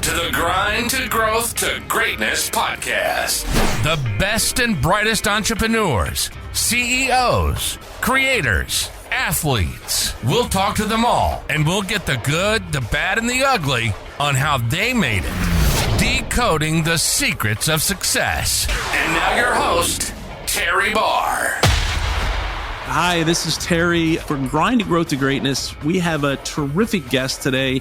to the Grind to Growth to Greatness podcast. The best and brightest entrepreneurs, CEOs, creators, athletes. We'll talk to them all, and we'll get the good, the bad, and the ugly on how they made it. Decoding the secrets of success. And now your host, Terry Barr. Hi, this is Terry. For Grind to Growth to Greatness, we have a terrific guest today.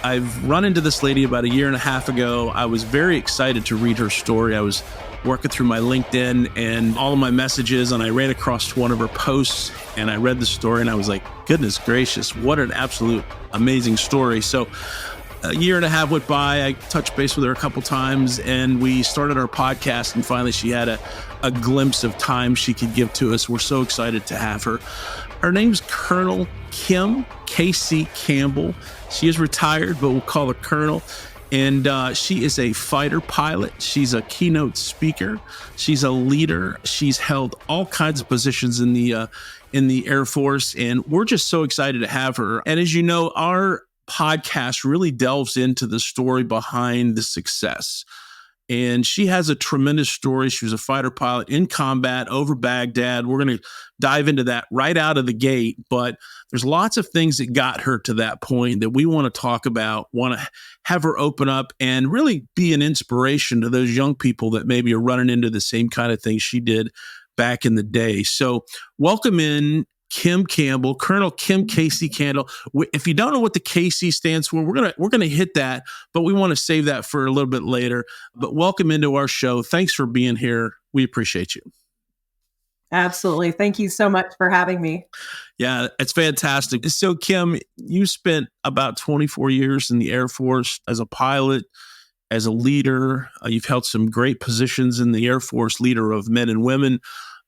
I've run into this lady about a year and a half ago. I was very excited to read her story. I was working through my LinkedIn and all of my messages, and I ran across one of her posts, and I read the story, and I was like, goodness gracious, what an absolute amazing story. So a year and a half went by. I touched base with her a couple times, and we started our podcast, and finally she had a glimpse of time she could give to us. We're so excited to have her. Her name's Colonel Kim Casey Campbell. She is retired, but we'll call her Colonel. And she is a fighter pilot. She's a keynote speaker. She's a leader. She's held all kinds of positions in the Air Force, and we're just so excited to have her. And as you know, our podcast really delves into the story behind the success. And she has a tremendous story. She was a fighter pilot in combat over Baghdad. We're going to dive into that right out of the gate, but there's lots of things that got her to that point that we want to talk about, want to have her open up and really be an inspiration to those young people that maybe are running into the same kind of things she did back in the day. So welcome in Kim Campbell, Colonel Kim Casey Campbell. If you don't know what the KC stands for, we're gonna hit that, but we want to save that for a little bit later. But welcome into our show. Thanks for being here. We appreciate you. Absolutely. Thank you so much for having me. Yeah, it's fantastic. So Kim, you spent about 24 years in the Air Force as a pilot, as a leader. You've held some great positions in the Air Force, leader of men and women.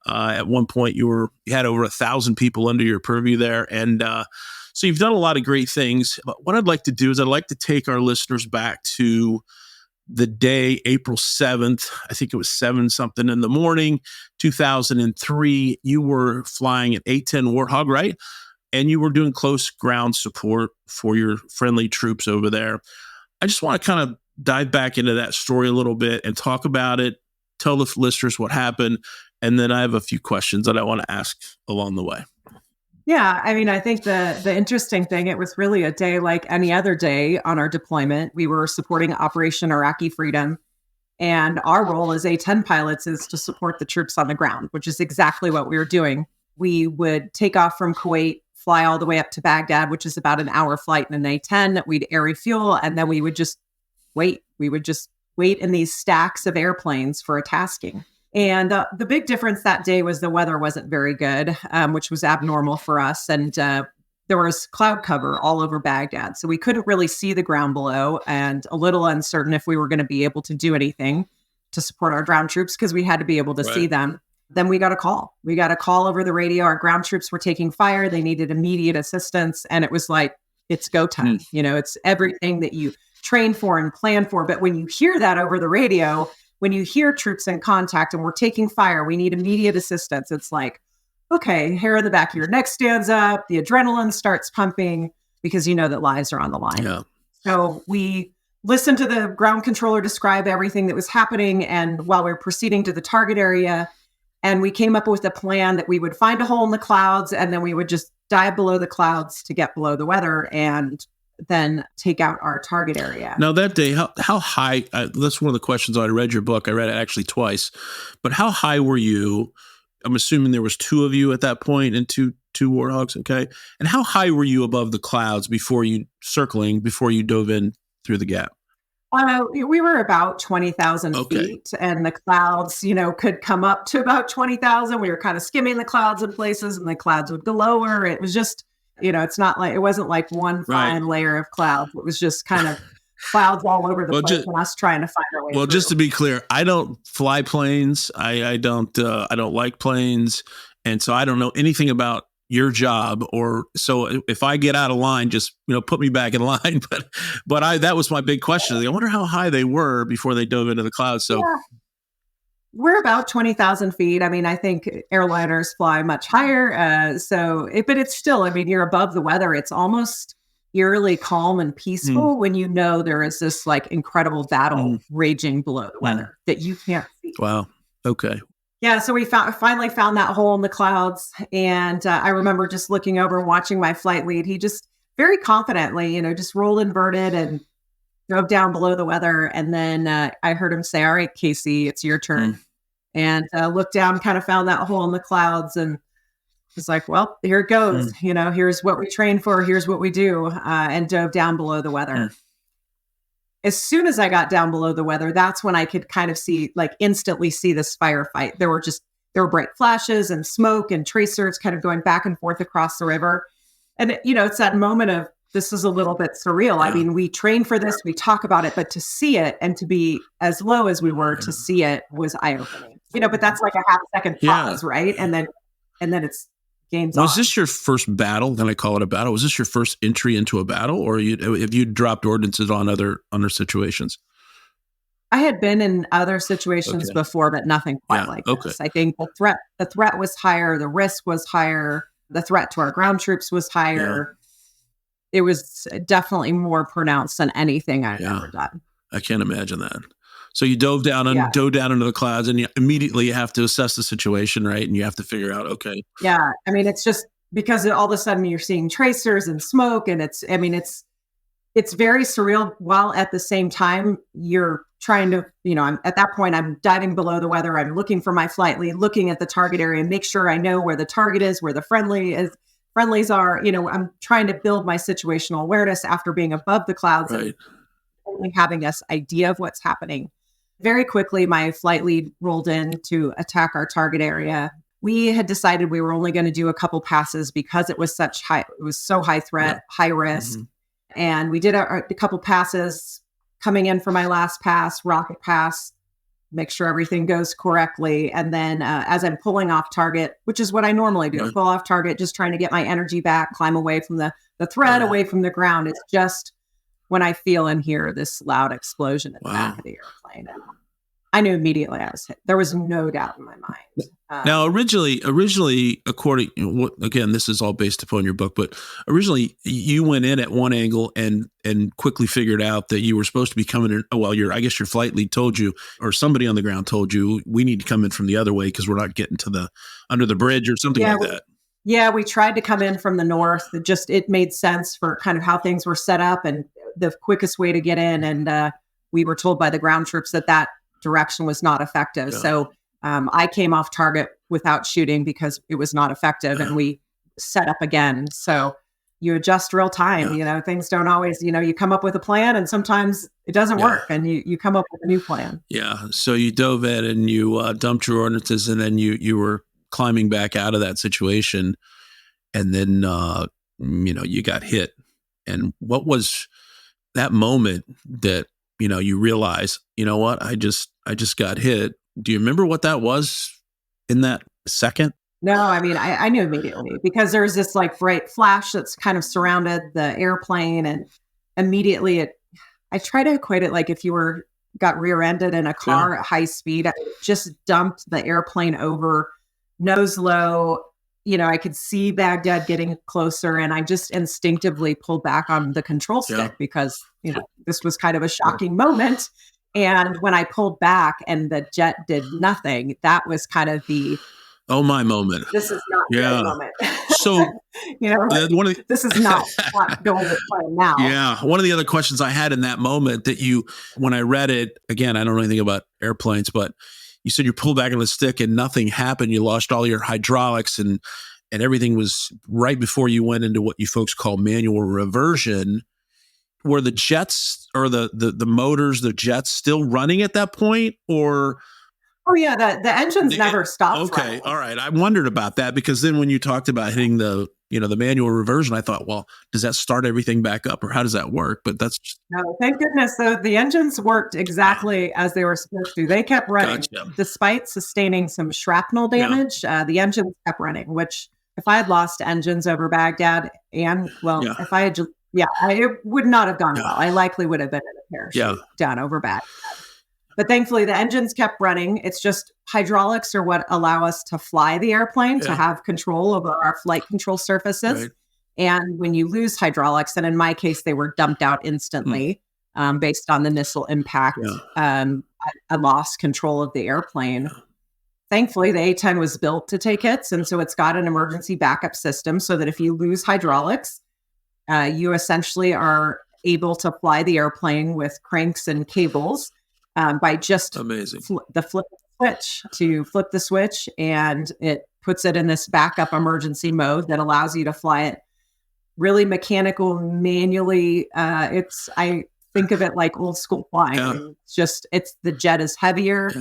At one point, you had over 1,000 people under your purview there. And so you've done a lot of great things. But what I'd like to do is I'd like to take our listeners back to the day, April 7th. I think it was 7-something in the morning, 2003. You were flying an A-10 Warthog, right? And you were doing close ground support for your friendly troops over there. I just want to kind of dive back into that story a little bit and talk about it, tell the listeners what happened. And then I have a few questions that I want to ask along the way. Yeah, I mean, I think the interesting thing, it was really a day like any other day on our deployment. We were supporting Operation Iraqi Freedom. And our role as A-10 pilots is to support the troops on the ground, which is exactly what we were doing. We would take off from Kuwait, fly all the way up to Baghdad, which is about an hour flight in an A-10. We'd air refuel, and then we would just wait. We would just wait in these stacks of airplanes for a tasking. And the big difference that day was the weather wasn't very good, which was abnormal for us. And there was cloud cover all over Baghdad. So we couldn't really see the ground below, and a little uncertain if we were going to be able to do anything to support our ground troops because we had to be able to see them. Then we got a call. We got a call over the radio. Our ground troops were taking fire. They needed immediate assistance. And it was like, it's go time. You know, it's everything that you train for and plan for. But when you hear that over the radio, when you hear troops in contact and we're taking fire, we need immediate assistance. It's like, okay, hair in the back of your neck stands up. The adrenaline starts pumping because you know that lives are on the line. Yeah. So we listened to the ground controller describe everything that was happening. And while we were proceeding to the target area, and we came up with a plan that we would find a hole in the clouds, and then we would just dive below the clouds to get below the weather and then take out our target area. Now that day, how high, that's one of the questions. I read your book. I read it actually twice, but how high were you? I'm assuming there was 2 of you at that point and two Warthogs. Okay. And how high were you above the clouds before you dove in through the gap? We were about 20,000 feet, and the clouds, could come up to about 20,000. We were kind of skimming the clouds in places, and the clouds would go lower. It was just, it wasn't like one fine layer of clouds. It was just kind of clouds all over the place and us trying to find our way through. Just to be clear, I don't fly planes. I don't like planes. And so I don't know anything about your job, or so if I get out of line, just put me back in line. But that was my big question. I wonder how high they were before they dove into the clouds. So we're about 20,000 feet. I mean, I think airliners fly much higher. But it's still, you're above the weather. It's almost, eerily calm and peaceful when you know there is this like incredible battle raging below the weather that you can't see. Wow. Okay. Yeah, so we finally found that hole in the clouds, and I remember just looking over, watching my flight lead. He just very confidently, just rolled inverted and drove down below the weather. And then I heard him say, "All right, Casey, it's your turn." And looked down, kind of found that hole in the clouds, and was like, "Well, here it goes. Here's what we train for. Here's what we do," and dove down below the weather. As soon as I got down below the weather, that's when I could kind of see, like instantly see this firefight. There were bright flashes and smoke and tracers kind of going back and forth across the river. And, it's that moment of, this is a little bit surreal. I mean, we train for this, we talk about it, but to see it and to be as low as we were to see it was eye-opening. But that's like a half-second pause, right? And then it's game's on. Was this your first battle? Then I call it a battle. Was this your first entry into a battle, or have you dropped ordinances on other situations? I had been in other situations before, but nothing quite like this. I think the threat was higher, the risk was higher, the threat to our ground troops was higher. It was definitely more pronounced than anything I've ever done. I can't imagine that. So you dove down into the clouds, and you immediately have to assess the situation, right? And you have to figure out, okay. Yeah. I mean, it's just because all of a sudden you're seeing tracers and smoke, and it's very surreal, while at the same time you're trying to, at that point I'm diving below the weather. I'm looking for my flight lead, looking at the target area, make sure I know where the target is, where the friendlies are. I'm trying to build my situational awareness after being above the clouds and only having this idea of what's happening. Very quickly, my flight lead rolled in to attack our target area. We had decided we were only going to do a couple passes because it was so high threat, high risk. And we did a couple passes. Coming in for my last pass, rocket pass, make sure everything goes correctly. And then as I'm pulling off target, which is what I normally do, pull off target, just trying to get my energy back, climb away from the threat, away from the ground. It's just when I feel and hear this loud explosion at the back of the airplane. And I knew immediately I was hit. There was no doubt in my mind. Now, originally, according, again, this is all based upon your book, but originally you went in at one angle and quickly figured out that you were supposed to be coming in. Well, I guess your flight lead told you, or somebody on the ground told you, we need to come in from the other way because we're not getting to under the bridge or something like that. Yeah, we tried to come in from the north. It made sense for kind of how things were set up and the quickest way to get in. And we were told by the ground troops that direction was not effective. Yeah. So I came off target without shooting because it was not effective, and we set up again. So you adjust real time. Things don't always, you come up with a plan and sometimes it doesn't work, and you come up with a new plan. Yeah. So you dove in and you dumped your ordinances, and then you were climbing back out of that situation, and then you got hit. And what was that moment that you realize, what, I just got hit? Do you remember what that was in that second? No, I mean, I knew immediately because there's this like bright flash that's kind of surrounded the airplane, and immediately I try to equate it like if you got rear-ended in a car at high speed. I just dumped the airplane over, nose low. I could see Baghdad getting closer, and I just instinctively pulled back on the control stick because, this was kind of a shocking moment. And when I pulled back and the jet did nothing, that was kind of the oh my moment. This is not the moment. So, this is not going to plan now. Yeah. One of the other questions I had in that moment that when I read it, again, I don't know anything about airplanes, but you said you pulled back on the stick and nothing happened. You lost all your hydraulics and everything was right before you went into what you folks call manual reversion. Were the jets or the motors, the jets still running at that point, or? Oh yeah, the engines never stopped. Okay, running. All right. I wondered about that because then when you talked about hitting the manual reversion, I thought, well, does that start everything back up, or how does that work? But that's no, thank goodness. So the engines worked exactly as they were supposed to. They kept running despite sustaining some shrapnel damage. The engines kept running. Which, if I had lost engines over Baghdad, if I had. I would not have gone well. I likely would have been in a parachute down over Baghdad. But thankfully, the engines kept running. It's just hydraulics are what allow us to fly the airplane, to have control over our flight control surfaces. Right. And when you lose hydraulics, and in my case, they were dumped out instantly based on the missile impact, I lost control of the airplane. Thankfully, the A-10 was built to take hits, and so it's got an emergency backup system so that if you lose hydraulics, you essentially are able to fly the airplane with cranks and cables by just flip the switch, and it puts it in this backup emergency mode that allows you to fly it really mechanical, manually. I think of it like old school flying. It's the jet is heavier.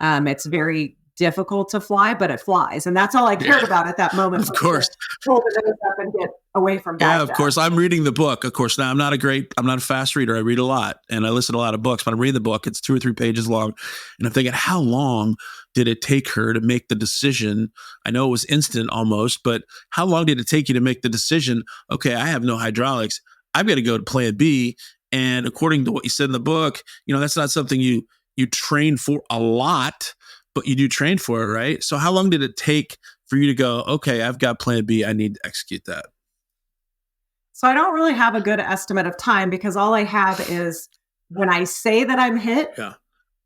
It's very difficult to fly, but it flies. And that's all I cared about at that moment. Of course. Pull the nose up and get away from Bagdad. Yeah, of course. I'm reading the book. Of course, now I'm not a fast reader. I read a lot and I listen to a lot of books, but I read the book. It's 2 or 3 pages long. And I'm thinking, how long did it take her to make the decision? I know it was instant almost, but how long did it take you to make the decision? Okay, I have no hydraulics. I've got to go to plan B. And according to what you said in the book, that's not something you train for a lot, but you do train for it, right? So how long did it take for you to go, okay, I've got plan B, I need to execute that? So I don't really have a good estimate of time because all I have is when I say that I'm hit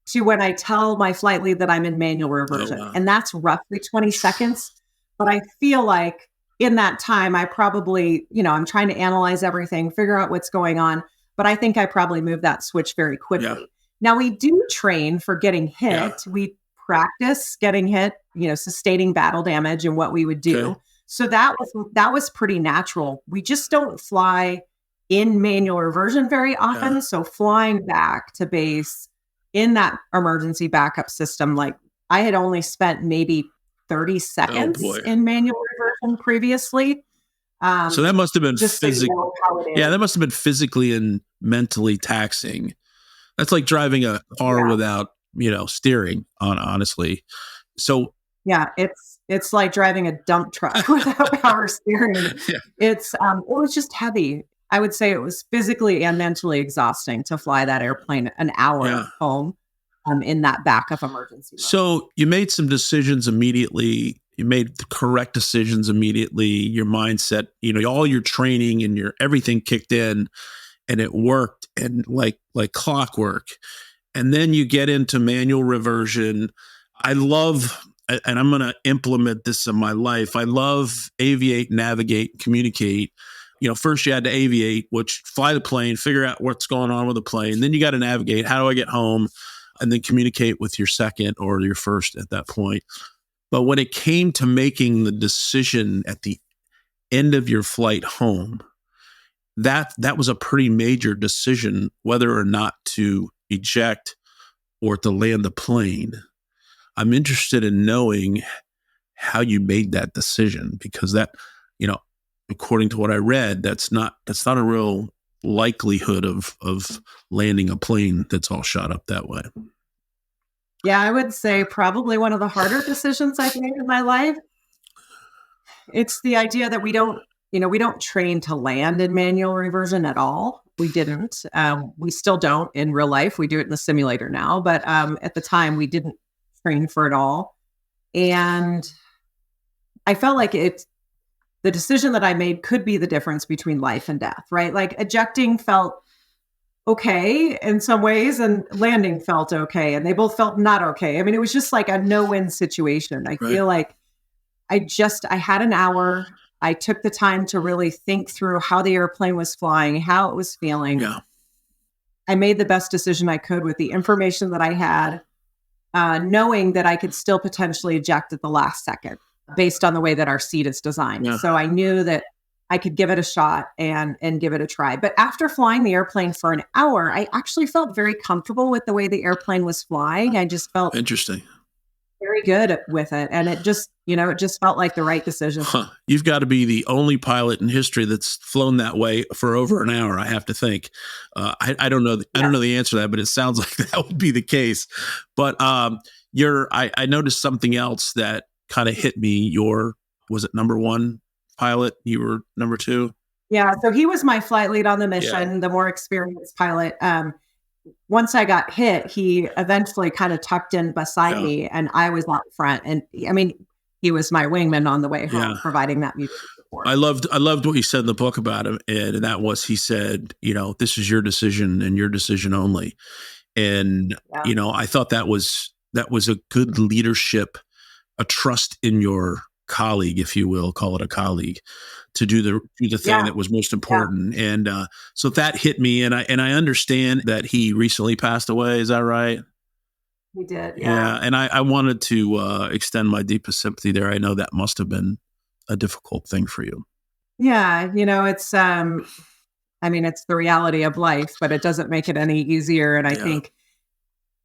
to when I tell my flight lead that I'm in manual reversion. And that's roughly 20 seconds. But I feel like in that time, I probably, I'm trying to analyze everything, figure out what's going on. But I think I probably moved that switch very quickly. Yeah. Now, we do train for getting hit. Yeah. We practice getting hit, sustaining battle damage and what we would do. Okay. So that was pretty natural. We just don't fly in manual reversion very often. Yeah. So flying back to base in that emergency backup system, like I had only spent maybe 30 seconds in manual reversion previously. So that must have been that must have been physically and mentally taxing. That's like driving a car without, steering honestly. So yeah, it's like driving a dump truck without power steering. Yeah. It was just heavy. I would say it was physically and mentally exhausting to fly that airplane an hour home in that backup emergency mode. So you made some decisions immediately. You made the correct decisions immediately. Your mindset, all your training and your everything kicked in and it worked and like clockwork. And then you get into manual reversion. I love, and I'm going to implement this in my life. I love aviate, navigate, communicate. First you had to aviate, which fly the plane, figure out what's going on with the plane. Then you got to navigate. How do I get home? And then communicate with your second or your first at that point. But when it came to making the decision at the end of your flight home, that was a pretty major decision, whether or not to eject or to land the plane. I'm interested in knowing how you made that decision, because that, according to what I read, that's not a real likelihood of landing a plane that's all shot up that way. Yeah, I would say probably one of the harder decisions I've made in my life. It's the idea that we don't train to land in manual reversion at all. We didn't. We still don't in real life. We do it in the simulator now, but at the time we didn't train for it all. And I felt like the decision that I made could be the difference between life and death, right? Like ejecting felt okay in some ways and landing felt okay. And they both felt not okay. I mean, it was just like a no-win situation. I feel like I had an hour. I took the time to really think through how the airplane was flying, how it was feeling. Yeah. I made the best decision I could with the information that I had, knowing that I could still potentially eject at the last second based on the way that our seat is designed. Yeah. So I knew that I could give it a shot and give it a try. But after flying the airplane for an hour, I actually felt very comfortable with the way the airplane was flying. I just felt interesting, very good with it. And it just felt like the right decision. Huh. You've got to be the only pilot in history that's flown that way for over an hour, I have to think. I don't know. I don't know the answer to that, but it sounds like that would be the case. But I noticed something else that kind of hit me. Was it number one pilot? You were number two? Yeah. So he was my flight lead on the mission, the more experienced pilot. Once I got hit, he eventually kind of tucked in beside me and I was out front. And I mean, he was my wingman on the way home, providing that mutual support. for. I loved what you said in the book about him, and that was, he said, this is your decision and your decision only. And Yeah. I thought that was a good leadership, a trust in your colleague, if you will, call it a colleague, to do the thing that was most important. Yeah. And so that hit me, and I understand that he recently passed away. Is that right? He did. Yeah. And I wanted to extend my deepest sympathy there. I know that must have been a difficult thing for you. Yeah. It's it's the reality of life, but it doesn't make it any easier. And I think,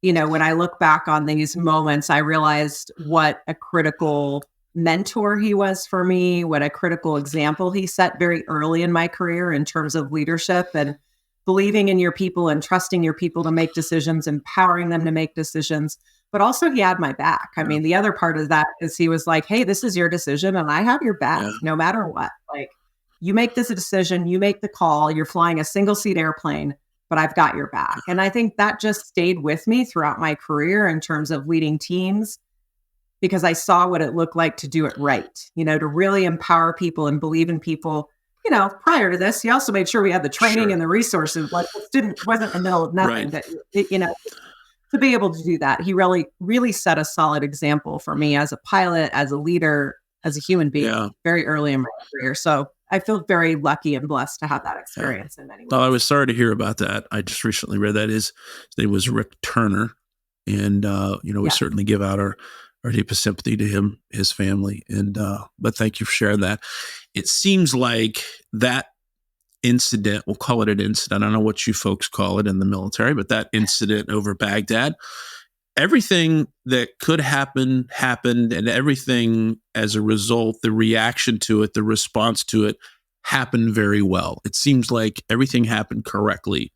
when I look back on these moments, I realized what a critical mentor he was for me, what a critical example he set very early in my career in terms of leadership and believing in your people and trusting your people to make decisions, empowering them to make decisions. But also he had my back. I mean, the other part of that is he was like, hey, this is your decision and I have your back no matter what. Like, you make this a decision, you make the call, you're flying a single seat airplane, but I've got your back. And I think that just stayed with me throughout my career in terms of leading teams, because I saw what it looked like to do it right, to really empower people and believe in people. Prior to this, he also made sure we had the training and the resources. Like, it wasn't in the middle of nothing. But to be able to do that, he really, really set a solid example for me as a pilot, as a leader, as a human being, very early in my career. So I feel very lucky and blessed to have that experience in many ways. Well, I was sorry to hear about that. I just recently read that his name was Rick Turner, and we certainly give out our deepest sympathy to him, his family, and but thank you for sharing that. It seems like that incident, we'll call it an incident, I don't know what you folks call it in the military, but that incident over Baghdad, everything that could happen happened, and everything as a result, the reaction to it, the response to it happened very well. It seems like everything happened correctly,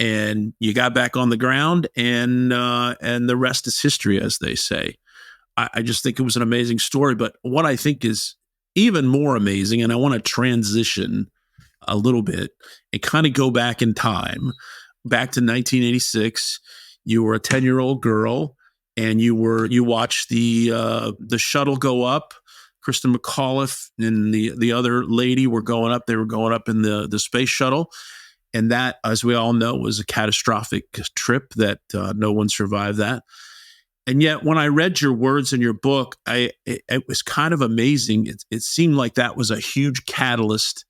and you got back on the ground, and the rest is history, as they say. I just think it was an amazing story. But what I think is even more amazing, and I want to transition a little bit and kind of go back in time, back to 1986. You were a 10-year-old girl, and you watched the shuttle go up. Kristen McAuliffe and the other lady were going up. They were going up in the space shuttle. And that, as we all know, was a catastrophic trip that no one survived that. And yet, when I read your words in your book, it was kind of amazing. It seemed like that was a huge catalyst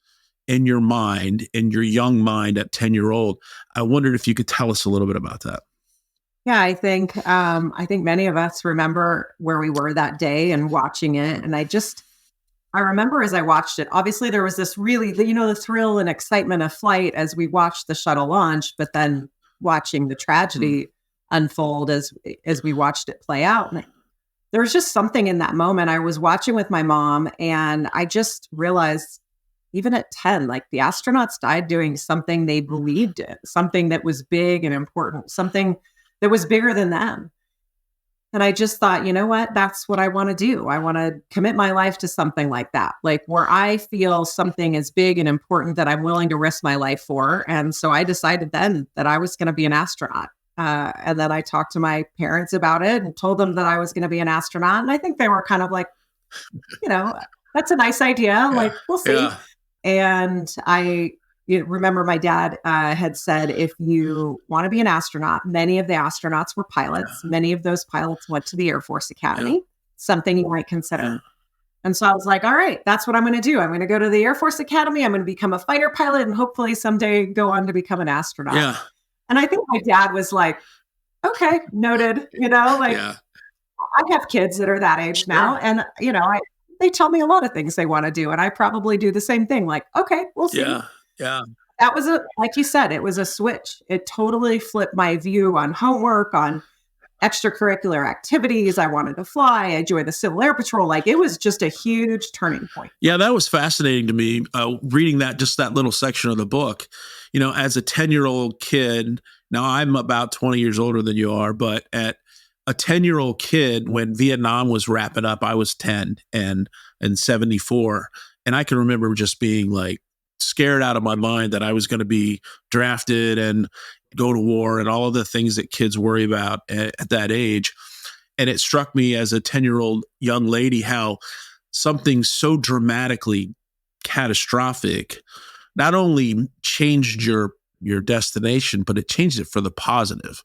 in your mind, in your young mind at 10-year-old. I wondered if you could tell us a little bit about that. Yeah, I think many of us remember where we were that day and watching it. And I remember as I watched it, obviously there was this really, the thrill and excitement of flight as we watched the shuttle launch, but then watching the tragedy unfold as we watched it play out. And there was just something in that moment. I was watching with my mom, and I just realized, even at 10, like, the astronauts died doing something they believed in, something that was big and important, something that was bigger than them. And I just thought, you know what? That's what I want to do. I want to commit my life to something like that, like where I feel something is big and important that I'm willing to risk my life for. And so I decided then that I was going to be an astronaut. And then I talked to my parents about it and told them that I was going to be an astronaut. And I think they were kind of like, that's a nice idea. Like, we'll see. Yeah. And I remember my dad had said, if you want to be an astronaut, many of the astronauts were pilots. Many of those pilots went to the Air Force Academy, something you might consider. And so I was like, all right, that's what I'm going to do. I'm going to go to the Air Force Academy. I'm going to become a fighter pilot and hopefully someday go on to become an astronaut. Yeah. And I think my dad was like, okay, noted, I have kids that are that age now. And, they tell me a lot of things they want to do. And I probably do the same thing. Like, okay, we'll see. Yeah. That was like you said, it was a switch. It totally flipped my view on homework, on extracurricular activities. I wanted to fly. I joined the Civil Air Patrol. Like, it was just a huge turning point. Yeah, that was fascinating to me, reading that little section of the book. As a 10-year-old kid, now I'm about 20 years older than you are, but at a 10-year-old kid, when Vietnam was wrapping up, I was 10 and 74. And I can remember just being like scared out of my mind that I was going to be drafted and go to war and all of the things that kids worry about at that age. And it struck me as a 10-year-old young lady how something so dramatically catastrophic not only changed your destination, but it changed it for the positive.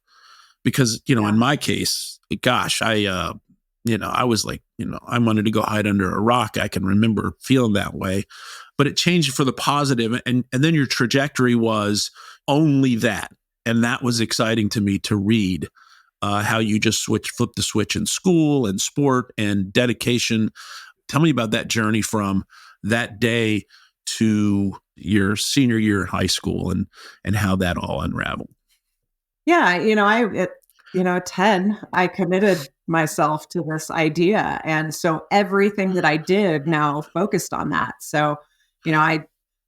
Because, in my case, gosh, I was like, I wanted to go hide under a rock. I can remember feeling that way, but it changed for the positive. And then your trajectory was only that. And that was exciting to me to read how you just flipped the switch in school and sport and dedication. Tell me about that journey from that day to your senior year in high school and how that all unraveled. Yeah, at 10, I committed myself to this idea. And so everything that I did now focused on that. So, I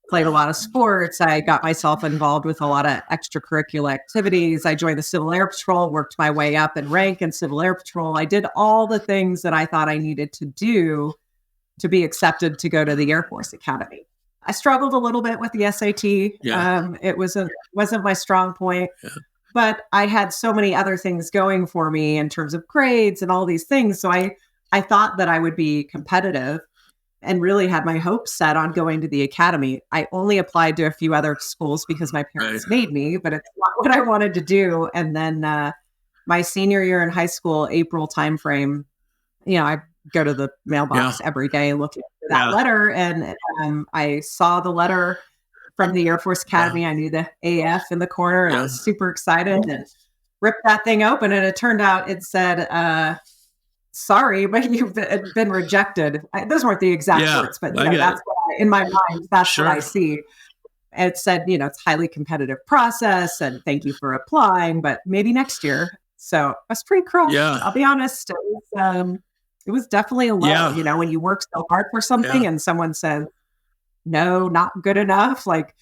played a lot of sports. I got myself involved with a lot of extracurricular activities. I joined the Civil Air Patrol, worked my way up in rank in Civil Air Patrol. I did all the things that I thought I needed to do to be accepted to go to the Air Force Academy. I struggled a little bit with the SAT. Yeah. It wasn't my strong point. Yeah. But I had so many other things going for me in terms of grades and all these things. So I thought that I would be competitive and really had my hopes set on going to the academy. I only applied to a few other schools because my parents made me, but it's not what I wanted to do. And then my senior year in high school, April timeframe, I go to the mailbox every day looking for that letter. And I saw the letter from the Air Force Academy. I knew the AF in the corner and I was super excited and ripped that thing open. And it turned out it said, sorry, but you've been rejected. Those weren't the exact words, but that's what in my mind, that's what I see. And it said, it's highly competitive process and thank you for applying, but maybe next year. So I was pretty crushed. Yeah. I'll be honest. It was definitely a low, when you work so hard for something and someone says, no, not good enough. Like,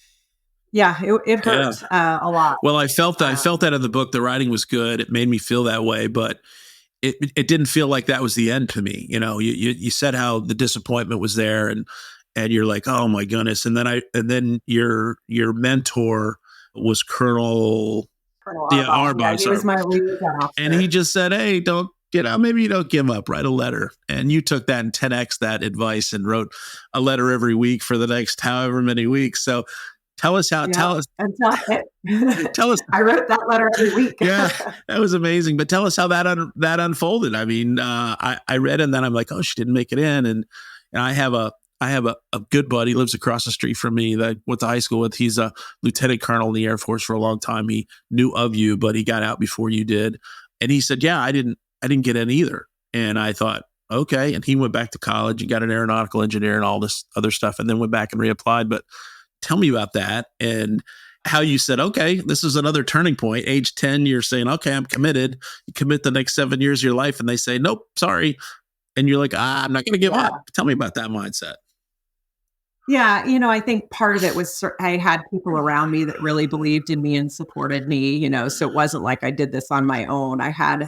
it hurt a lot. Well, I felt that in the book. The writing was good. It made me feel that way, but it didn't feel like that was the end to me. You said how the disappointment was there and you're like, oh my goodness. And then your mentor was Colonel Arbaugh. He was my lead officer. And he just said, hey, maybe you don't give up, write a letter. And you took that and 10x that advice and wrote a letter every week for the next however many weeks. So tell us how, tell us. I wrote that letter every week. Yeah, that was amazing. But tell us how that unfolded. I mean, I read it and then I'm like, oh, she didn't make it in. And I have a good buddy, lives across the street from me that I went to high school with. He's a lieutenant colonel in the Air Force for a long time. He knew of you, but he got out before you did. And he said, yeah, I didn't get in either. And I thought, okay. And he went back to college and got an aeronautical engineer and all this other stuff, and then went back and reapplied. But tell me about that and how you said, okay, this is another turning point. Age 10, you're saying, okay, I'm committed. You commit the next 7 years of your life. And they say, nope, sorry. And you're like, I'm not going to give up. Tell me about that mindset. Yeah. I think part of it was I had people around me that really believed in me and supported me, so it wasn't like I did this on my own. I had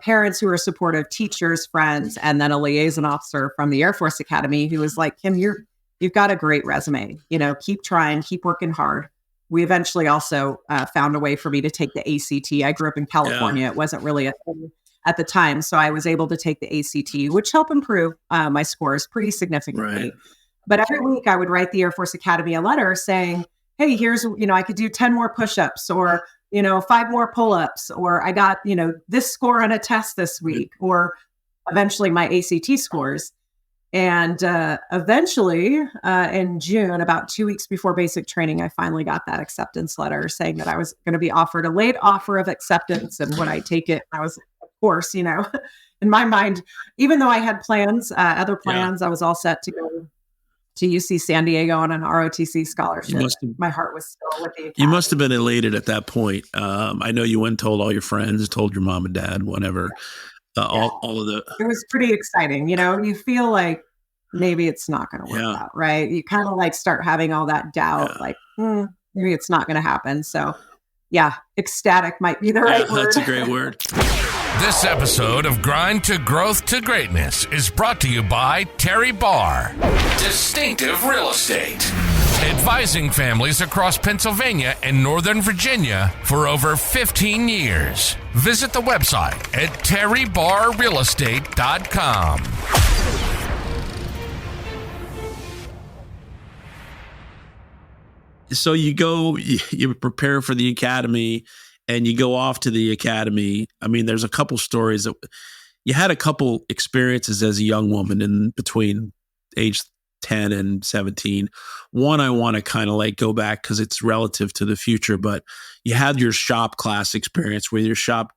parents who were supportive, teachers, friends, and then a liaison officer from the Air Force Academy who was like, Kim, you've got a great resume, keep trying, keep working hard. We eventually also found a way for me to take the ACT. I grew up in California. Yeah. It wasn't really a thing at the time. So I was able to take the ACT, which helped improve my scores pretty significantly. Right. But every week I would write the Air Force Academy a letter saying, hey, here's, I could do 10 more push-ups or 5 more pull-ups, or I got, this score on a test this week, or eventually my ACT scores. And eventually in June, about 2 weeks before basic training, I finally got that acceptance letter saying that I was going to be offered a late offer of acceptance. And would I take it? I was, of course, in my mind, even though I had plans, other plans, I was all set to go to UC San Diego on an ROTC scholarship. My heart was still with the academy. You must have been elated at that point. I know you went and told all your friends, told your mom and dad, whatever. All of the. It was pretty exciting. You feel like maybe it's not going to work out, right? You kind of like start having all that doubt, like maybe it's not going to happen. So ecstatic might be the right word. That's a great word. This episode of Grind to Growth to Greatness is brought to you by Terry Barr, Distinctive Real Estate, advising families across Pennsylvania and Northern Virginia for over 15 years. Visit the website at terrybarrealestate.com. So you prepare for the academy and you go off to the academy. I mean, there's a couple stories that you had a couple experiences as a young woman in between age 10 and 17. One, I want to kind of like go back because it's relative to the future, but you had your shop class experience with your shop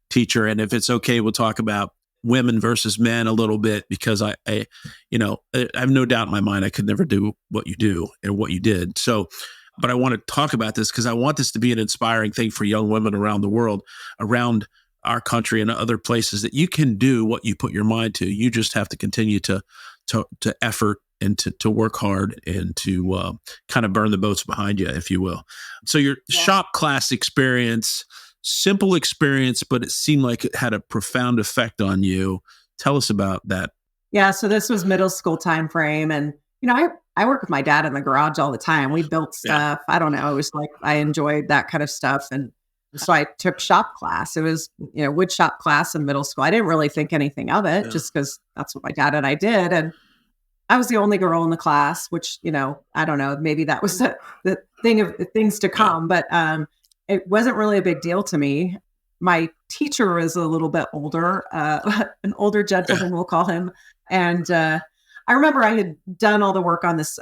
teacher. And if it's okay, we'll talk about women versus men a little bit, because I have no doubt in my mind I could never do what you do and what you did. So, but I want to talk about this because I want this to be an inspiring thing for young women around the world, around our country and other places, that you can do what you put your mind to. You just have to continue to effort and to work hard and to kind of burn the boats behind you, if you will. So your shop class experience, simple experience, but it seemed like it had a profound effect on you. Tell us about that. Yeah. So this was middle school time frame. And, I work with my dad in the garage all the time. We built stuff. I don't know. It was like, I enjoyed that kind of stuff. And so I took shop class. It was, wood shop class in middle school. I didn't really think anything of it just because that's what my dad and I did. And I was the only girl in the class, which, I don't know, maybe that was the thing of things to come, but it wasn't really a big deal to me. My teacher was a little bit older, an older gentleman, we'll call him. And I remember I had done all the work on this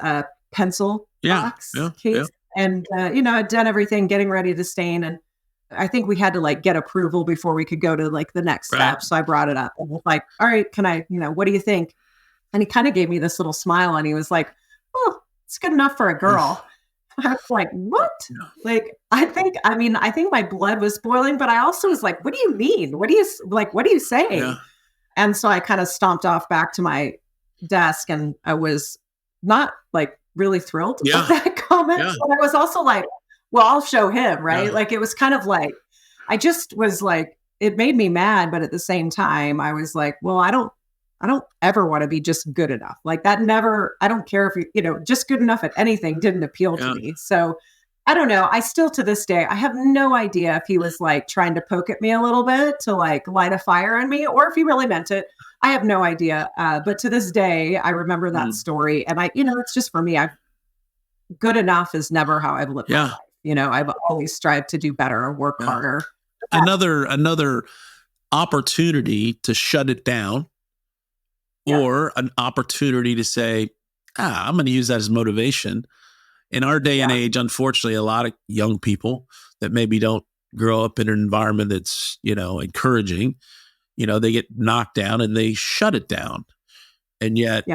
pencil box case. And, I'd done everything, getting ready to stain. And I think we had to like get approval before we could go to like the next step. So I brought it up and was like, all right, can I, what do you think? And he kind of gave me this little smile and he was like, oh, it's good enough for a girl. I was like, what? Like, I think my blood was boiling, but I also was like, what do you mean? What do you say? Yeah. And so I kind of stomped off back to my desk and I was not like really thrilled with that comment. Yeah. But I was also like, well, I'll show him, right? Yeah. Like, it was kind of like, I just was like, it made me mad. But at the same time, I was like, well, I don't ever want to be just good enough. Like that never, I don't care if just good enough at anything didn't appeal to me. So I don't know. I still, to this day, I have no idea if he was like trying to poke at me a little bit to like light a fire in me, or if he really meant it. I have no idea. But to this day, I remember that story. And it's just for me, good enough is never how I've lived my life. I've always strived to do better or work harder. Another opportunity to shut it down. Or an opportunity to say, I'm going to use that as motivation. In our day and age, unfortunately, a lot of young people that maybe don't grow up in an environment that's, encouraging, they get knocked down and they shut it down. And yet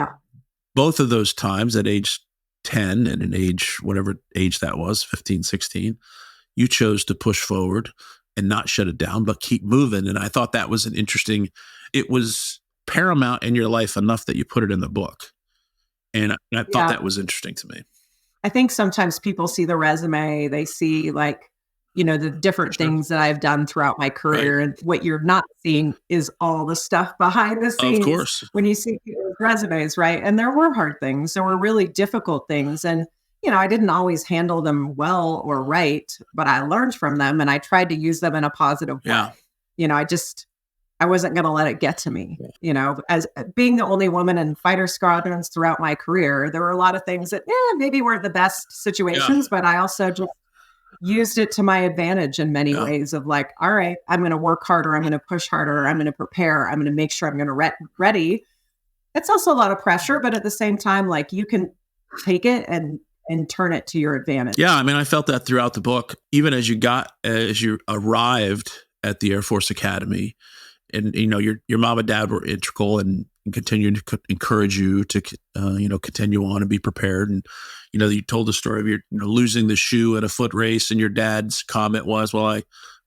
both of those times at age 10 and at age, whatever age that was, 15, 16, you chose to push forward and not shut it down, but keep moving. And I thought that was it was paramount in your life enough that you put it in the book. And I thought that was interesting to me. I think sometimes people see the resume, they see like, the different things that I've done throughout my career. Right. And what you're not seeing is all the stuff behind the scenes. Of course. When you see people's resumes, right? And there were hard things. There were really difficult things. And, I didn't always handle them well or right, but I learned from them and I tried to use them in a positive way. I wasn't going to let it get to me, as being the only woman in fighter squadrons throughout my career. There were a lot of things that maybe weren't the best situations, but I also just used it to my advantage in many ways of like, all right, I'm going to work harder. I'm going to push harder. I'm going to prepare. I'm going to make sure I'm going to ready. It's also a lot of pressure, but at the same time, like you can take it and turn it to your advantage. Yeah. I mean, I felt that throughout the book, even as you arrived at the Air Force Academy. And, your mom and dad were integral and continuing to encourage you to, continue on and be prepared. And, you told the story of your losing the shoe at a foot race. And your dad's comment was, well,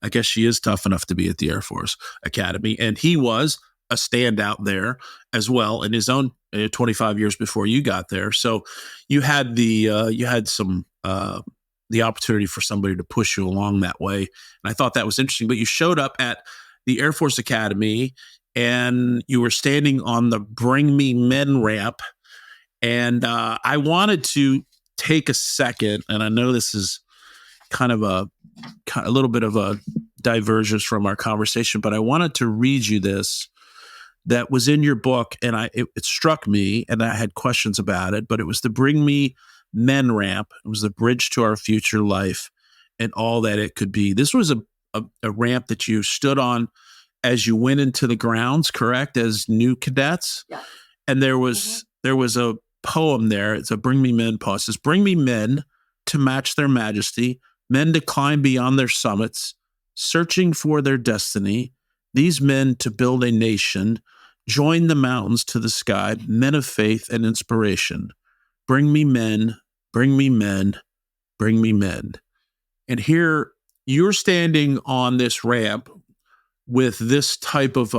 I guess she is tough enough to be at the Air Force Academy. And he was a standout there as well in his own 25 years before you got there. So you had the opportunity for somebody to push you along that way. And I thought that was interesting. But you showed up at the Air Force Academy and you were standing on the Bring Me Men ramp. And I wanted to take a second, and I know this is kind of a little bit of a divergence from our conversation, but I wanted to read you this that was in your book, and it struck me, and I had questions about it, but it was the Bring Me men ramp. It was the bridge to our future life and all that it could be. This was a ramp that you stood on as you went into the grounds, correct, as new cadets? Yeah. And there was a poem there. It's a Bring Me Men poem. It says, bring me men to match their majesty, men to climb beyond their summits, searching for their destiny, these men to build a nation, join the mountains to the sky, men of faith and inspiration. Bring me men, bring me men, bring me men. And here you're standing on this ramp with this type of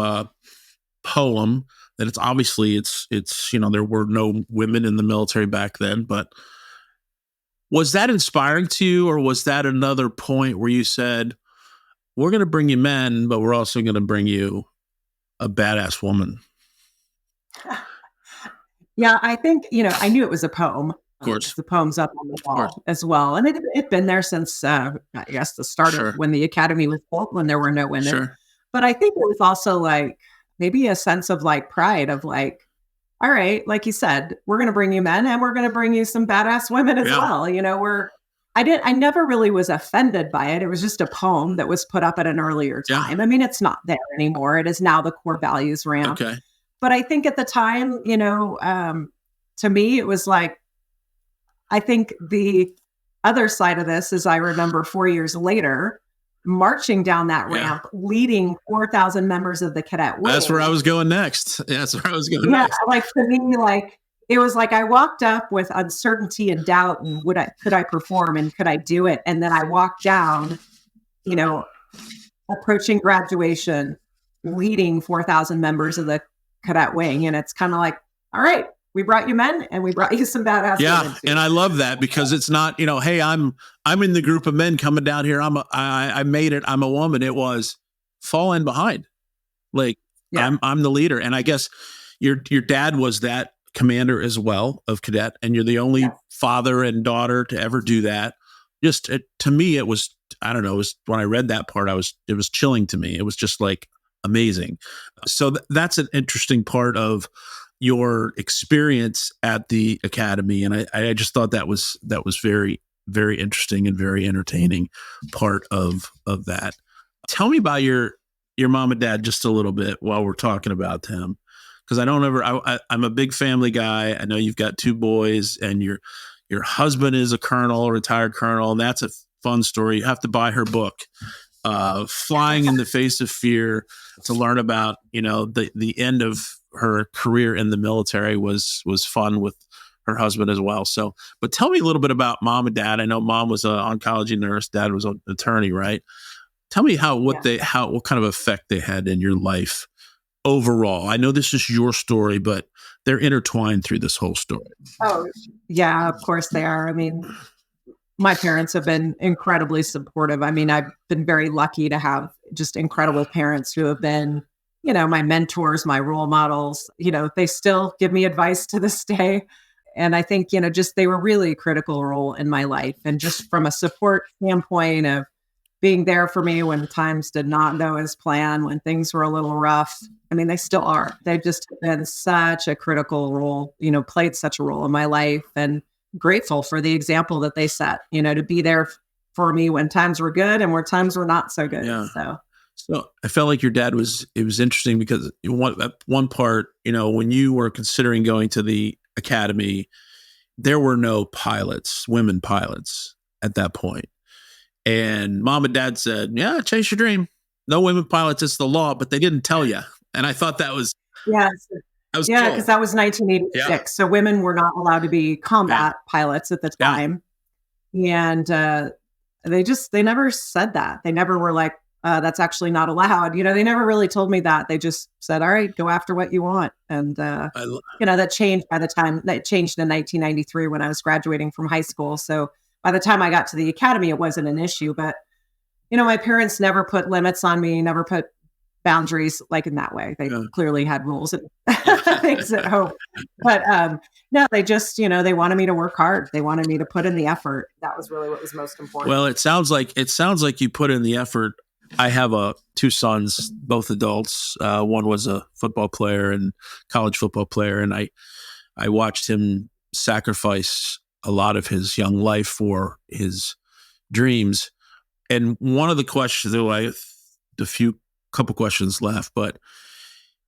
poem that it's obviously it's there were no women in the military back then, but was that inspiring to you, or was that another point where you said, we're going to bring you men, but we're also going to bring you a badass woman? Yeah, I think, I knew it was a poem. Of course. The poem's up on the wall as well. And it'd been there since, I guess, the start of when the academy was built, when there were no women. Sure. But I think it was also like maybe a sense of like pride of like, all right, like you said, we're going to bring you men and we're going to bring you some badass women as well. I never really was offended by it. It was just a poem that was put up at an earlier time. Yeah. I mean, it's not there anymore. It is now the core values ramp. Okay. But I think at the time, to me, it was like, I think the other side of this is I remember 4 years later, marching down that ramp, leading 4,000 members of the cadet wing. That's where I was going next. Next. Like to me, like it was like I walked up with uncertainty and doubt, and could I perform and could I do it? And then I walked down, approaching graduation, leading 4,000 members of the cadet wing, and it's kind of like, all right, we brought you men and we brought you some badass women too. And I love that because it's not, hey, I'm in the group of men coming down here. I made it. I'm a woman. It was fall in behind. Like I'm the leader. And I guess your dad was that commander as well of cadet, and you're the only father and daughter to ever do that. To me, it was, I don't know, it was, when I read that part, it was chilling to me. It was just like amazing. So that's an interesting part of your experience at the academy. And I just thought that was very, very interesting and very entertaining part of that. Tell me about your mom and dad just a little bit while we're talking about them. Because I'm a big family guy. I know you've got 2 boys and your husband is a retired colonel. And that's a fun story. You have to buy her book, Flying in the Face of Fear, to learn about, the end of her career in the military was fun with her husband as well. So, but tell me a little bit about mom and dad. I know mom was an oncology nurse, dad was an attorney, right? Tell me what kind of effect they had in your life overall. I know this is your story, but they're intertwined through this whole story. Oh, yeah, of course they are. I mean, my parents have been incredibly supportive. I mean, I've been very lucky to have just incredible parents who have been, my mentors, my role models. They still give me advice to this day. And I think, just they were really a critical role in my life. And just from a support standpoint of being there for me when times did not go as planned, when things were a little rough. I mean, they still are. They've just been such a critical role, played such a role in my life, and grateful for the example that they set, to be there for me when times were good and where times were not so good. Yeah. So I felt like your dad it was interesting because one part, when you were considering going to the academy, there were no women pilots at that point. And mom and dad said, yeah, chase your dream. No women pilots, it's the law, but they didn't tell you. And I thought that was... Yes. Cool. Because that was 1986. Yeah. So women were not allowed to be combat pilots at the time. Yeah. And they never said that. They never were like, that's actually not allowed. They never really told me that. They just said, all right, go after what you want. And, that changed by the time that changed in 1993 when I was graduating from high school. So by the time I got to the academy, it wasn't an issue, but, my parents never put limits on me, never put boundaries like in that way. They clearly had rules and things at home, but, no, they just, they wanted me to work hard. They wanted me to put in the effort. That was really what was most important. Well, it sounds like you put in the effort. I have 2 sons, both adults. One was a football player and college football player. And I watched him sacrifice a lot of his young life for his dreams. And one of the questions, though, I have a couple questions left, but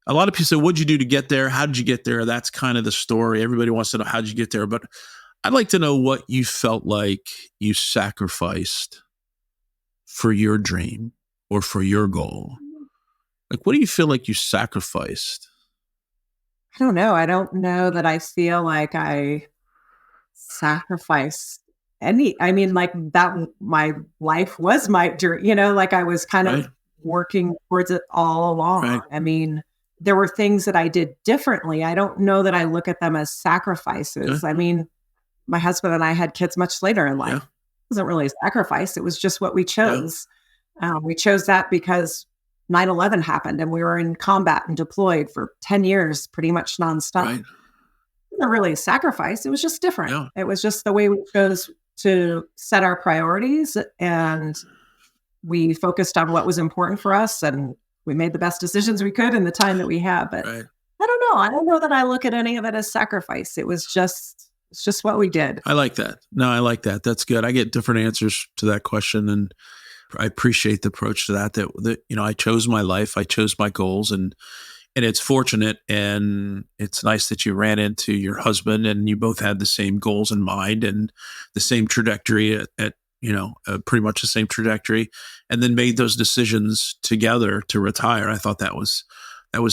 a lot of people say, what'd you do to get there? How did you get there? That's kind of the story. Everybody wants to know, how'd you get there? But I'd like to know what you felt like you sacrificed for your dream or for your goal. Like, what do you feel like you sacrificed? I don't know. I don't know that I feel like I sacrificed I mean, like that, my life was my dream, like I was kind of working towards it all along. Right. I mean, there were things that I did differently. I don't know that I look at them as sacrifices. I mean, my husband and I had kids much later in life. It wasn't really a sacrifice. It was just what we chose. We chose that because 9/11 happened and we were in combat and deployed for 10 years, pretty much nonstop. Right. It wasn't really a sacrifice. It was just different. Yeah. It was just the way we chose to set our priorities, and we focused on what was important for us, and we made the best decisions we could in the time that we had. But I don't know. I don't know that I look at any of it as sacrifice. It's just what we did. I like that. No, I like that. That's good. I get different answers to that question, and I appreciate the approach to that, I chose my life, I chose my goals, and it's fortunate, and it's nice that you ran into your husband and you both had the same goals in mind and the same trajectory at pretty much the same trajectory, and then made those decisions together to retire. I thought that was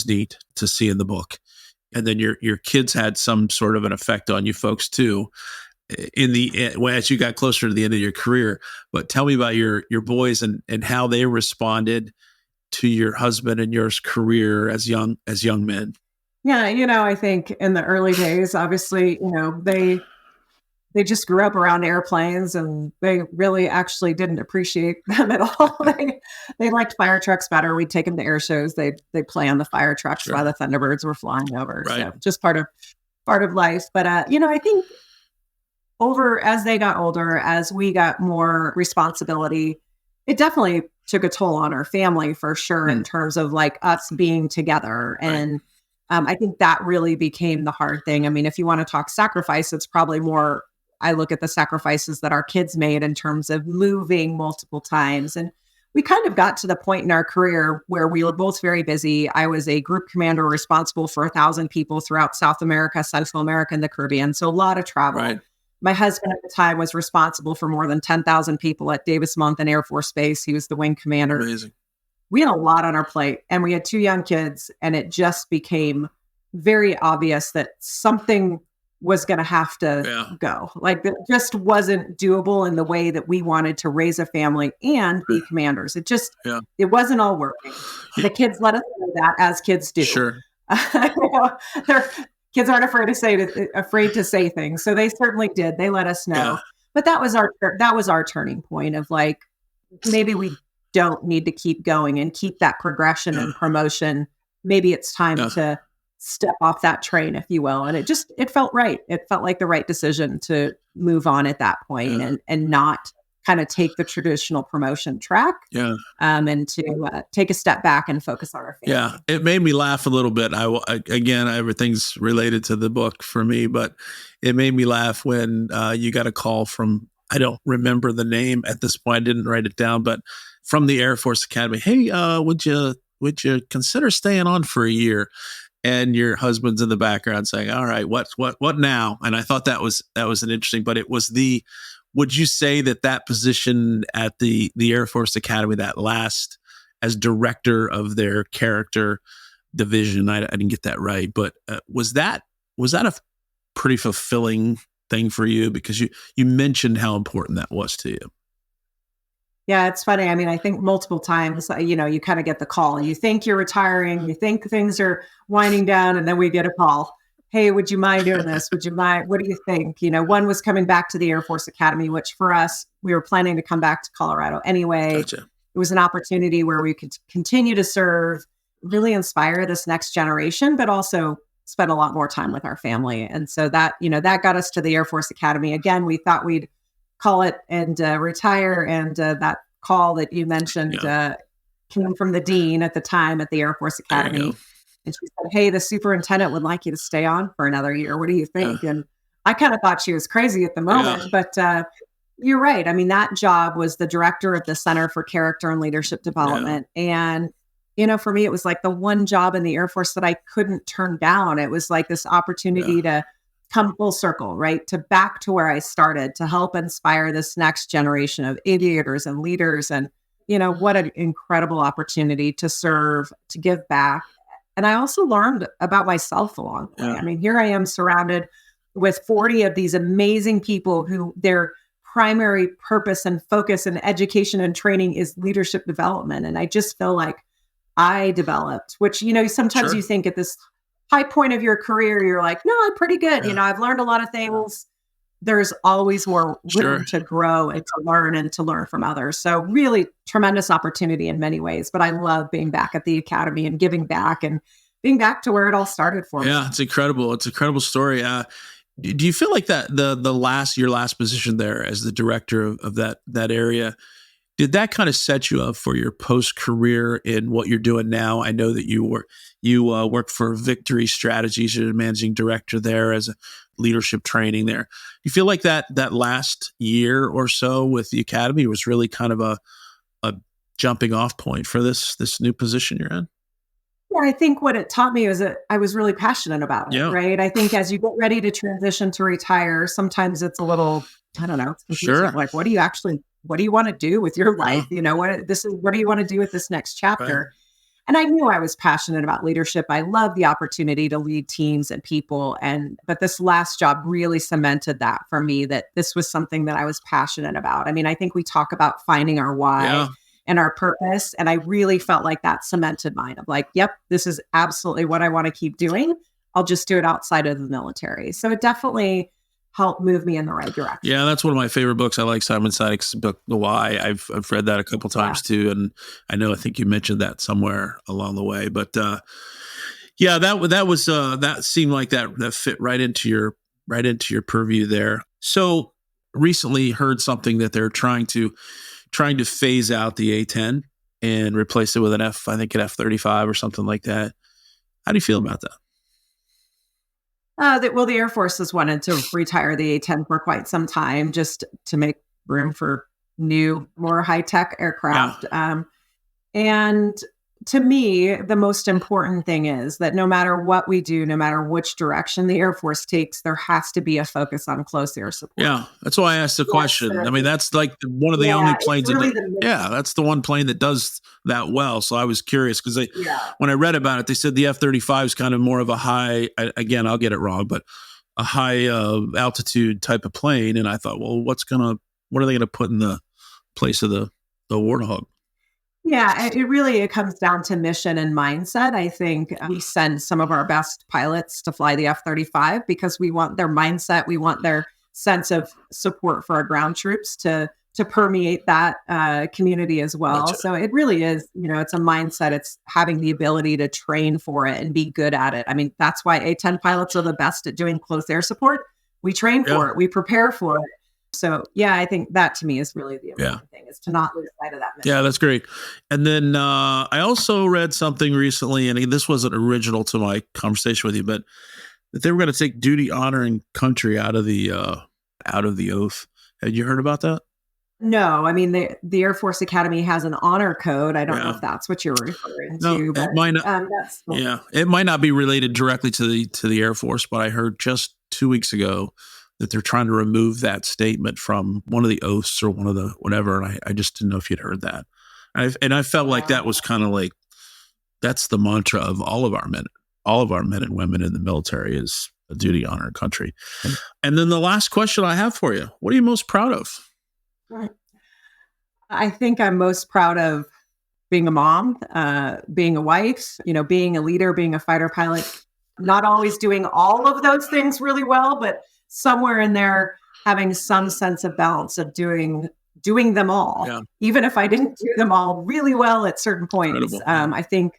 neat to see in the book. And then your kids had some sort of an effect on you folks too, as you got closer to the end of your career. But tell me about your boys and how they responded to your husband and yours career as young men. Yeah, I think in the early days, obviously, they just grew up around airplanes, and they really actually didn't appreciate them at all. They liked fire trucks better. We'd take them to air shows. They'd play on the fire trucks while the Thunderbirds were flying over. Right. So just part of life. But I think as they got older, as we got more responsibility, it definitely took a toll on our family for sure, in terms of like us being together. And I think that really became the hard thing. I mean, if you want to talk sacrifice, it's probably more, I look at the sacrifices that our kids made in terms of moving multiple times. And we kind of got to the point in our career where we were both very busy. I was a group commander responsible for 1,000 people throughout South America, Central America, and the Caribbean. So a lot of travel. Right. My husband at the time was responsible for more than 10,000 people at Davis-Monthan Air Force Base. He was the wing commander. Amazing. We had a lot on our plate, and we had 2 young kids, and it just became very obvious that something was going to have to go. Like, it just wasn't doable in the way that we wanted to raise a family and be commanders. It just, it wasn't all working. The kids let us know that, as kids do. Sure. Kids aren't afraid to say things. So they certainly did. They let us know. Yeah. But that was our turning point of like, maybe we don't need to keep going and keep that progression and promotion. Maybe it's time to step off that train, if you will. And it felt right. It felt like the right decision to move on at that point and not kind of take the traditional promotion track and to take a step back and focus on our family. Yeah, it made me laugh a little bit. Again, everything's related to the book for me, but it made me laugh when you got a call from, I don't remember the name at this point, I didn't write it down, but from the Air Force Academy. Hey, would you consider staying on for a year? And your husband's in the background saying, all right, what now? And I thought that was an interesting, but it was would you say that position at the Air Force Academy, that last as director of their character division, I didn't get that right, but was that a pretty fulfilling thing for you? Because you mentioned how important that was to you. Yeah, it's funny. I mean, I think multiple times, you kind of get the call. You think you're retiring, you think things are winding down, and then we get a call. Hey, would you mind doing this? Would you mind? What do you think? One was coming back to the Air Force Academy, which for us, we were planning to come back to Colorado anyway. Gotcha. It was an opportunity where we could continue to serve, really inspire this next generation, but also spend a lot more time with our family. And so that got us to the Air Force Academy. Again, we thought we'd call it and retire. And that call that you mentioned came from the dean at the time at the Air Force Academy. And she said, hey, the superintendent would like you to stay on for another year. What do you think? And I kind of thought she was crazy at the moment, but you're right. I mean, that job was the director of the Center for Character and Leadership Development. And, for me, it was like the one job in the Air Force that I couldn't turn down. It was like this opportunity to come full circle, right? To back to where I started, to help inspire this next generation of aviators and leaders. And, what an incredible opportunity to serve, to give back. And I also learned about myself along the way. I mean, here I am surrounded with 40 of these amazing people who their primary purpose and focus in education and training is leadership development. And I just feel like I developed, which, sometimes you think at this high point of your career, you're like, no, I'm pretty good. I've learned a lot of things. There's always more room to grow and to learn from others. So really tremendous opportunity in many ways. But I love being back at the academy and giving back and being back to where it all started for me. Yeah, it's incredible. It's an incredible story. Do you feel like that your last position there as the director of that area, did that kind of set you up for your post career in what you're doing now? I know that you work for Victory Strategies. You're the managing director there as a leadership training there. You feel like that last year or so with the academy was really kind of a jumping off point for this new position you're in? Yeah, I think what it taught me was that I was really passionate about it, right? I think as you get ready to transition to retire, sometimes it's a little, I don't know, it's confusing. Like, what do you want to do with your life? What do you want to do with this next chapter? Right. And I knew I was passionate about leadership. I love the opportunity to lead teams and people. But this last job really cemented that for me, that this was something that I was passionate about. I mean, I think we talk about finding our why and our purpose. And I really felt like that cemented mine of like, yep, this is absolutely what I want to keep doing. I'll just do it outside of the military. So it definitely helped move me in the right direction. Yeah, that's one of my favorite books. I like Simon Sinek's book, The Why. I've read that a couple times too. And I think you mentioned that somewhere along the way. But that seemed like that fit right into your purview there. So recently heard something that they're trying to phase out the A-10 and replace it with an F-35 or something like that. How do you feel about that? The Air Force has wanted to retire the A-10 for quite some time, just to make room for new, more high-tech aircraft. And to me, the most important thing is that no matter what we do, no matter which direction the Air Force takes, there has to be a focus on close air support. Yeah, that's why I asked the question. I mean, that's like one of the only planes. That's the one plane that does that well. So I was curious because when I read about it, they said the F-35 is kind of more of a high, again, I'll get it wrong, but a high altitude type of plane. And I thought, well, what are they going to put in the place of the Warthog? Yeah, it comes down to mission and mindset. I think we send some of our best pilots to fly the F-35 because we want their mindset. We want their sense of support for our ground troops to permeate that community as well. Gotcha. So it really is, it's a mindset. It's having the ability to train for it and be good at it. I mean, that's why A-10 pilots are the best at doing close air support. We train for it. We prepare for it. So, I think that to me is really the important thing, is to not lose sight of that mission. Yeah, that's great. And then I also read something recently, and this wasn't original to my conversation with you, but that they were going to take duty, honor, and country out of the oath. Had you heard about that? No, I mean, the Air Force Academy has an honor code. I don't know if that's what you're referring to. But, it might not, it might not be related directly to the Air Force, but I heard just 2 weeks ago that they're trying to remove that statement from one of the oaths or one of the whatever. And I just didn't know if you'd heard that. I felt like that was kind of like, that's the mantra of all of our men and women in the military is a duty, honor, and country. And then the last question I have for you, what are you most proud of? I think I'm most proud of being a mom, being a wife, being a leader, being a fighter pilot, not always doing all of those things really well, but somewhere in there having some sense of balance of doing them all, even if I didn't do them all really well at certain points. I think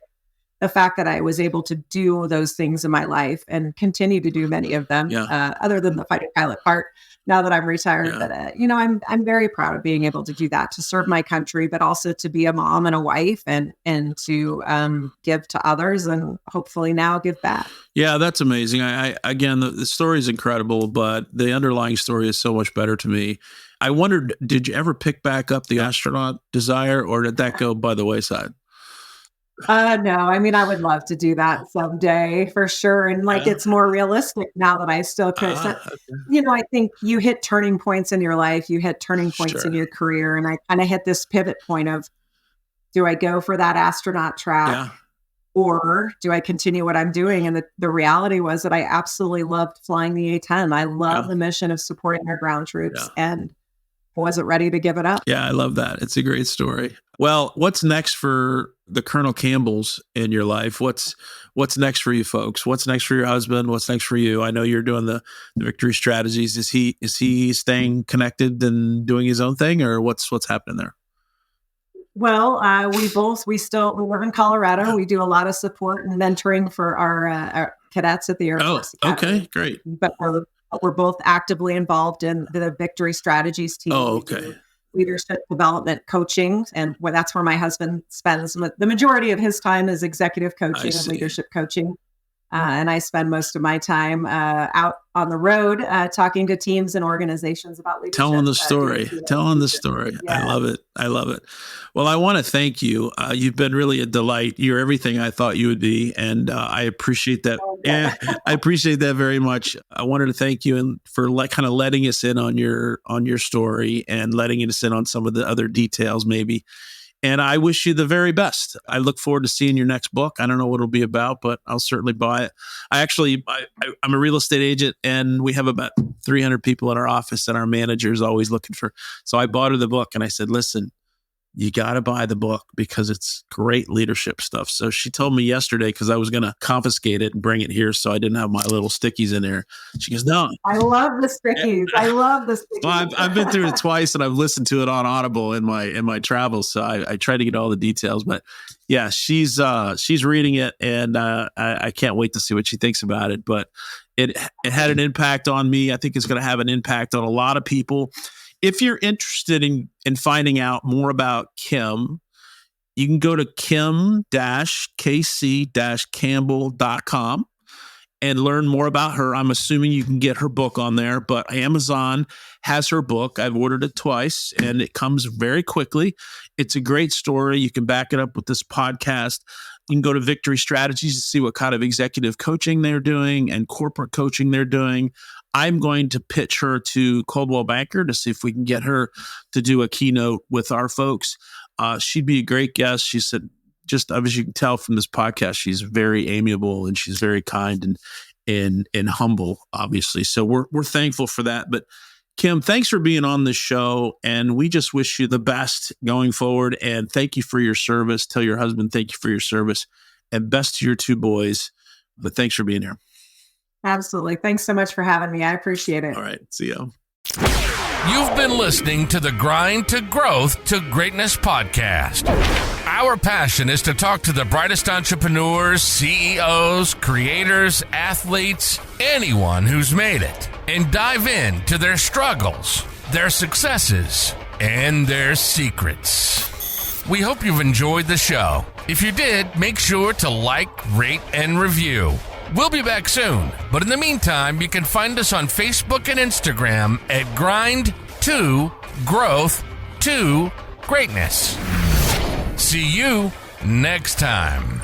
the fact that I was able to do those things in my life and continue to do many of them, other than the fighter pilot part, now that I'm retired. But, I'm very proud of being able to do that, to serve my country, but also to be a mom and a wife and to give to others and hopefully now give back. Yeah, that's amazing. I again, the story is incredible, but the underlying story is so much better to me. I wondered, did you ever pick back up the astronaut desire, or did that go by the wayside? No, I mean, I would love to do that someday for sure. And it's more realistic now that I still could. I think you hit turning points in your life, you hit turning points in your career. And I kind of hit this pivot point of, do I go for that astronaut track or do I continue what I'm doing? And the reality was that I absolutely loved flying the A-10. I love the mission of supporting our ground troops and wasn't ready to give it up. Yeah, I love that. It's a great story. Well, what's next for the Colonel Campbells in your life? What's next for you folks? What's next for your husband? What's next for you? I know you're doing the victory strategies. Is he staying connected and doing his own thing, or what's happening there? Well, we live in Colorado. We do a lot of support and mentoring for our cadets at the Air Force Academy. Okay, great. But we're both actively involved in the victory strategies team. Oh, okay. Leadership development coaching. And that's where my husband spends the majority of his time is executive coaching and leadership coaching. And I spend most of my time out on the road talking to teams and organizations about leadership. Telling the story. Yeah. I love it. Well, I want to thank you. You've been really a delight. You're everything I thought you would be. And I appreciate that. Yeah, I appreciate that very much. I wanted to thank you for kind of letting us in on your story and letting us in on some of the other details maybe. And I wish you the very best. I look forward to seeing your next book. I don't know what it'll be about, but I'll certainly buy it. I'm a real estate agent, and we have about 300 people in our office, and our manager is always looking for. So I bought her the book, and I said, listen, you got to buy the book because it's great leadership stuff. So she told me yesterday, because I was going to confiscate it and bring it here so I didn't have my little stickies in there. She goes, no. I love the stickies. Well, I've been through it twice, and I've listened to it on Audible in my travels. So I try to get all the details. But yeah, she's reading it, and I can't wait to see what she thinks about it. But it had an impact on me. I think it's going to have an impact on a lot of people. If you're interested in finding out more about Kim, you can go to kim-kc-campbell.com and learn more about her. I'm assuming you can get her book on there, but Amazon has her book. I've ordered it twice, and it comes very quickly. It's a great story. You can back it up with this podcast. You can go to Victory Strategies to see what kind of executive coaching they're doing and corporate coaching they're doing. I'm going to pitch her to Coldwell Banker to see if we can get her to do a keynote with our folks. She'd be a great guest. She said, just as you can tell from this podcast, she's very amiable and she's very kind and humble, obviously. So we're thankful for that. But Kim, thanks for being on this show, and we just wish you the best going forward. And thank you for your service. Tell your husband thank you for your service, and best to your two boys. But thanks for being here. Absolutely. Thanks so much for having me. I appreciate it. All right. See you. You've been listening to the Grind to Growth to Greatness podcast. Our passion is to talk to the brightest entrepreneurs, CEOs, creators, athletes, anyone who's made it, and dive into their struggles, their successes, and their secrets. We hope you've enjoyed the show. If you did, make sure to like, rate, and review. We'll be back soon, but in the meantime, you can find us on Facebook and Instagram at Grind to Growth to Greatness. See you next time.